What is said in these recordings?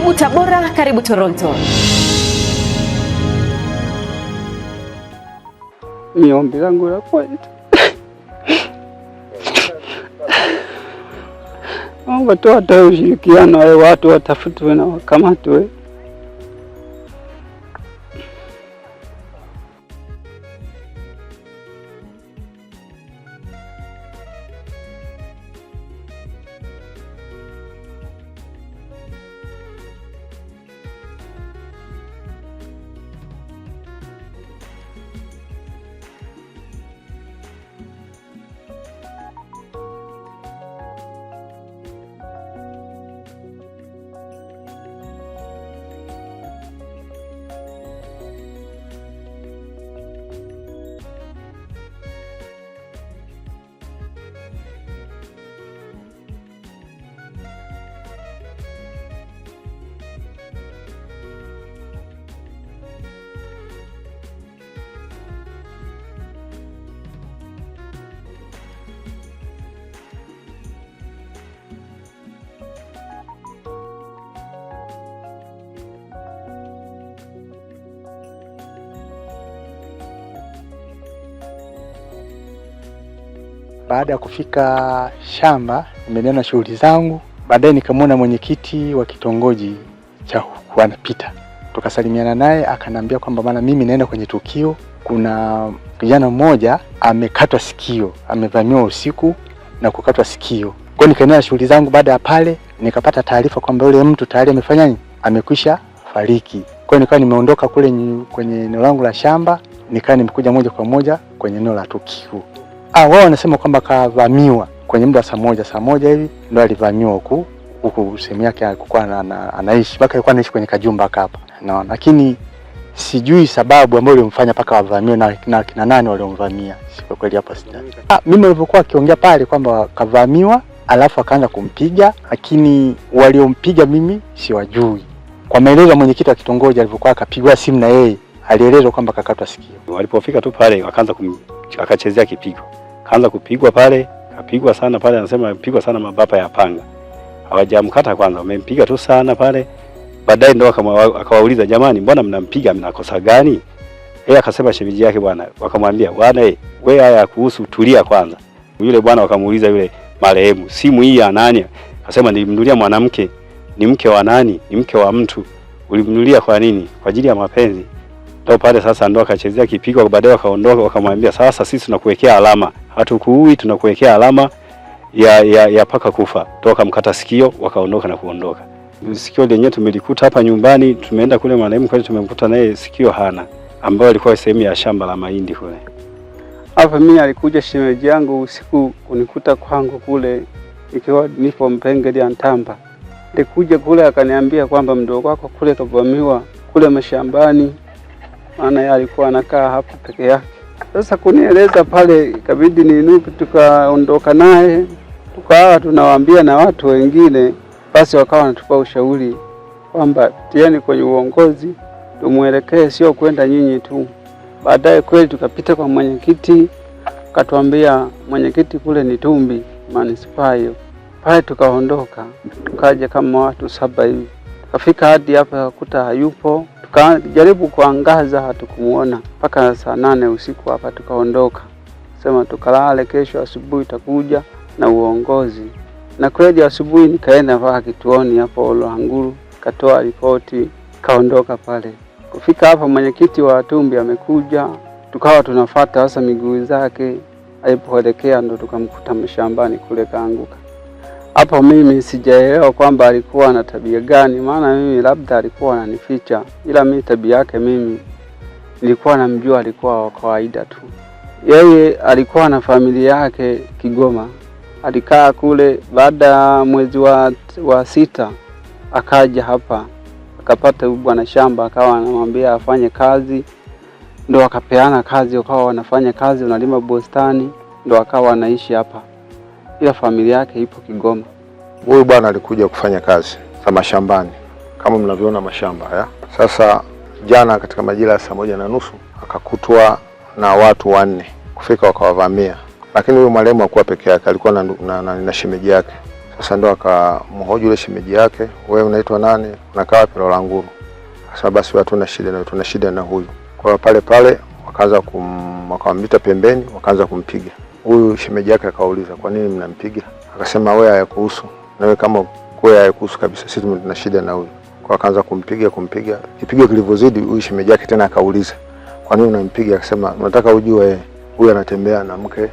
Karibu Tabora, karibu Toronto. Ni ombi langu la kwanza. Naomba tu hata ushirikiano wale watu watafutwe na wakamatwe. Baada ya kufika shamba, nimeendelea na shughuli zangu. Baadaye nikamwona mwenyekiti wa kitongoji cha huku anapita. Tukasalimiana naye, akaniambia kwamba bana, mimi naenda kwenye tukio. Kuna kijana mmoja amekatwa sikio, amevamiwa usiku na kukatwa sikio. Kwa hiyo nikaendelea na shughuli zangu. Baada ya pale nikapata taarifa kwamba yule mtu tayari amefanya nini? Amekwisha fariki. Kwa hiyo nikawa nimeondoka kule kwenye eneo langu la shamba, nikawa nimekuja moja kwa moja kwenye eneo la tukio. Wao wanasema kwamba kavamiwa kwenye muda saa moja hivi ndio alivamiwa huku sehemu yake alikuwa anaishi. Mpaka alikuwa anaishi kwenye kajumba hapa. Naona, lakini sijui sababu ambayo ilimfanya paka wavamiwe na kina nani waliomvamia. Kwa kweli hapa sijui. Mimi nilipokuwa akiongea pale kwamba kavamiwa alafu akaanza kumpiga, lakini waliompiga mimi siwajui. Kwa maelezo ya mwenyekiti wa kitongoji alivyokuwa akapigwa simu na yeye, alielezwa kwamba kakatwa sikio. Walipofika tu pale wakaanza akachezea kipigo. Kaanza kupigwa pale, kapigwa sana pale, anasema amepigwa sana mabapa ya panga. Hawajamkata kwanza, wamempiga tu sana pale. Baadaye ndo akawauliza, jamani, mbona mnampiga, mnakosa gani? Yeye akasema shemeji yake bwana, wakamwambia, bwana wewe haya kuhusu, tulia kwanza. Yule bwana wakamuuliza yule marehemu, simu hii ya nani? Akasema nilimnunulia mwanamke. Ni mke wa nani? Ni mke wa mtu. Ulimnunulia kwa nini? Kwa ajili ya mapenzi. Ndio pale sasa ndo akachezea kipigo. Baadaye wakaondoka, wakamwambia, sasa sisi tunakuwekea alama, hatukuui, tunakuwekea alama ya paka kufa. Toka mkata sikio, wakaondoka na kuondoka. Sikio lenyewe tumelikuta hapa nyumbani, tumeenda kule marehemu kwani tumemkuta naye sikio hana, ambao alikuwa sehemu ya shamba la mahindi kule. Hapa mimi alikuja shemeji yangu usiku kunikuta kwangu kule ikiwa nipo Mpengeli ya Ntamba. Alikuja kule akaniambia kwamba mdogo wako kule kavamiwa kule mashambani, maana yeye alikuwa anakaa hapa peke yake. Sasa kunieleza pale ikabidi niinuke, tukaondoka naye, tukawa tunawaambia na watu wengine. Basi wakawa wanatupa ushauri kwamba tieni kwenye uongozi, tumuelekee, sio kwenda nyinyi tu. Baadaye kweli tukapita kwa mwenyekiti, akatuambia mwenyekiti kule ni Tumbi manispaa hiyo. Pale tukaondoka, tukaja kama watu 7 hivi. Tukafika hadi hapa kukuta hayupo. Tukajaribu kuangaza, hatukumuona mpaka saa 8 usiku hapa tukaondoka. Sema tukalale, kesho asubuhi takuja na uongozi. Na kweli asubuhi nikaenda mpaka kituoni hapo Olwanguru, katoa ripoti, kaondoka pale. Kufika hapa mwenyekiti wa Tumbi amekuja, tukawa tunafuata hasa miguu zake, alipoelekea ndo tukamkuta mashambani kule kaanguka. Hapo mimi sijaelewa kwamba alikuwa na tabia gani, maana mimi labda alikuwa ananificha, ila mimi tabia yake mimi nilikuwa namjua, alikuwa wa kawaida tu. Yeye alikuwa na familia yake Kigoma. Alikaa kule, baada mwezi wa 6 akaja hapa, akapata bwana shamba, akawa anamwambia afanye kazi, ndo akapeana kazi, wakawa wanafanya kazi, wanalima bustani, ndo akawa anaishi hapa. Ila familia yake ipo Kigoma. Huyu bwana alikuja kufanya kazi za mashambani kama mnavyoona mashamba haya. Sasa jana katika majira ya 1:30 akakutwa na watu 4 kufika wakawavamia. Lakini huyu marehemu hakuwa peke yake, alikuwa na shemeji yake. Sasa ndo akamhoji yule shemeji yake, wewe unaitwa nani? Unakaa wapi? Rolanguru. Sasa basi watu tuna shida na huyu. Kwa pale pale wakaanza wakamwita pembeni, wakaanza kumpiga. Huyu shemeji yake akauliza, kwa nini mnampiga? Akasema wewe hayakuhusu. Na wewe kama wewe hayakuhusu kabisa, sisi tuna shida na huyu. Kwa akaanza kumpiga. Kipigo kilivyozidi, huyu shemeji yake tena akauliza, kwa nini unampiga? Akasema nataka ujue huyu anatembea na mke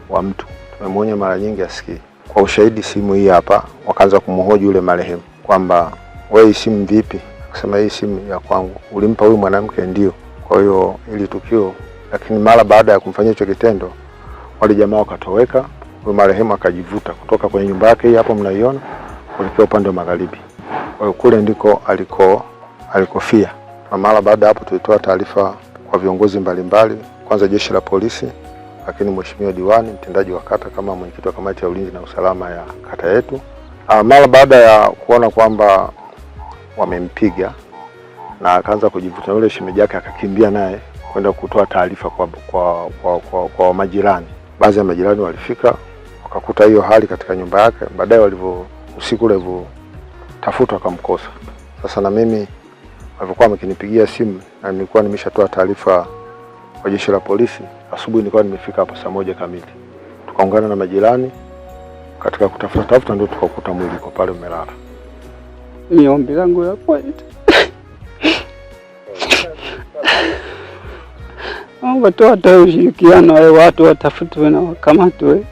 wa mtu. Tumemwonya mara nyingi asikii. Kwa ushahidi simu hii hapa, wakaanza kumhoji yule marehemu kwamba wewe hii simu vipi? Akasema hii simu ya kwangu. Ulimpa huyu mwanamke? Ndio. Kwa hiyo ili tukio, lakini mara baada ya kumfanyia hicho kitendo, wale jamaa wakatoweka. Huyu marehemu akajivuta kutoka kwenye nyumba yake hii hapo mnaiona, kuelekea upande wa magharibi. Kwa hiyo kule ndiko alikofia. Na mara baada hapo tulitoa taarifa kwa viongozi mbalimbali, kwanza jeshi la polisi, lakini mheshimiwa diwani, mtendaji wa kata kama mwenyekiti wa kamati ya ulinzi na usalama ya kata yetu. Mara baada ya kuona kwamba wamempiga na akaanza kujivuta, yule shemeji yake akakimbia naye kwenda kutoa taarifa kwa majirani. Baadhi ya majirani walifika wakakuta hiyo hali katika nyumba yake. Baadaye usiku ule tafuta akamkosa. Sasa na mimi walikuwa wamekinipigia simu na nilikuwa nimeshatoa taarifa kwa jeshi la polisi. Asubuhi nilikuwa nimefika hapa saa 1 kamili. Tukaungana na majirani katika kutafuta ndio tukakuta mwili kwa pale umelala. Ni ombi langu la kwanza. Naomba tu atoe ushirikiano, wale watu watafutwe na wakamatwe.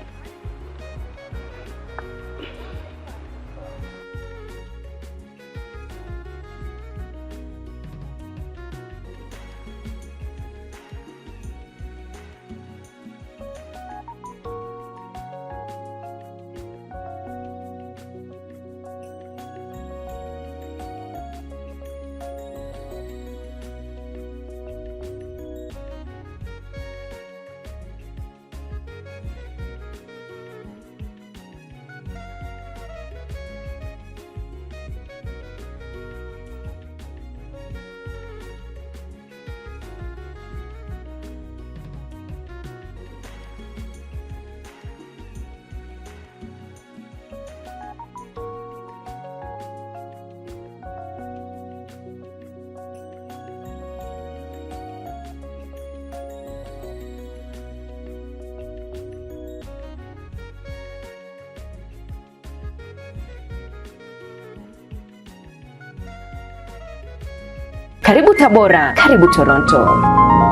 Karibu Tabora, karibu Toronto.